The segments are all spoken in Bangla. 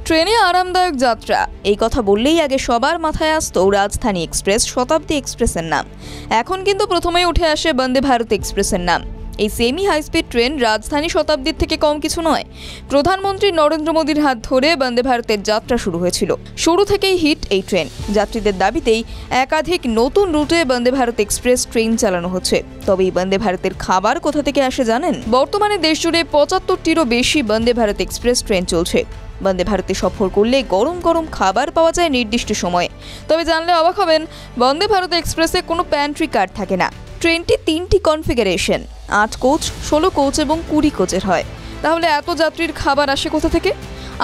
ট্রেনে আরামদায়ক যাত্রা এই কথা বললেই আগে সবার মাথায় আসতো রাজধানী এক্সপ্রেস, শতাব্দী এক্সপ্রেসের নাম। এখন কিন্তু প্রথমেই উঠে আসে বন্দে ভারত এক্সপ্রেসের নাম। এই সেমি হাই স্পিড ট্রেন রাজধানী শতাব্দীর থেকে কম কিছু নয়। প্রধানমন্ত্রী নরেন্দ্র মোদীর হাত ধরে বন্দে ভারতের যাত্রা শুরু হয়েছিল। শুরু থেকেই হিট এই ট্রেন। যাত্রীদের দাবিতেই একাধিক নতুন রুটে বন্দে ভারত এক্সপ্রেস ট্রেন চালানো হচ্ছে। তবে এই বন্দে ভারতের খাবার কোথা থেকে আসে জানেন? বর্তমানে দেশজুড়ে ৭৫টিরও বেশি বন্দে ভারত এক্সপ্রেস ট্রেন চলছে। বন্দে ভারতে সফর করলে গরম গরম খাবার পাওয়া যায় নির্দিষ্ট সময়ে। তবে জানলে অবাক হবেন, বন্দে ভারত এক্সপ্রেসে কোনো প্যান্ট্রি কার থাকে না। ট্রেনটি 3টি কনফিগারেশন, 8 কোচ, 16 কোচ এবং 20 কোচের হয়। তাহলে এত যাত্রীর খাবার আসে কোথা থেকে?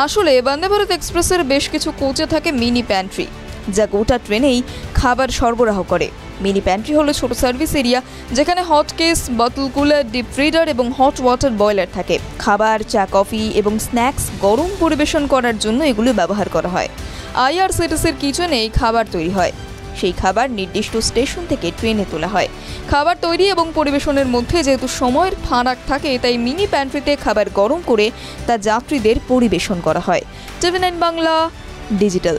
আসলে বন্দে ভারত এক্সপ্রেসের বেশ কিছু কোচে থাকে মিনি প্যান্ট্রি, যা গোটা ট্রেনেই খাবার সরবরাহ করে। মিনি প্যান্ট্রি হলো ছোট সার্ভিস এরিয়া, যেখানে হট কেস, বোতল কুলার, ডিপ ফ্রিজার এবং হট ওয়াটার বয়লার থাকে। খাবার, চা, কফি এবং স্ন্যাক্স গরম পরিবেশন করার জন্য এগুলো ব্যবহার করা হয়। আইআরসিটিসির কিচেনেই খাবার তৈরি হয়। সেই খাবার নির্দিষ্ট স্টেশন থেকে ট্রেনে তোলা হয়। খাবার তৈরি এবং পরিবেশনের মধ্যে যেহেতু সময়ের ফারাক থাকে, তাই মিনি প্যান্ট্রিতে খাবার গরম করে তা যাত্রীদের পরিবেশন করা হয়। টিভি9 বাংলা ডিজিটাল।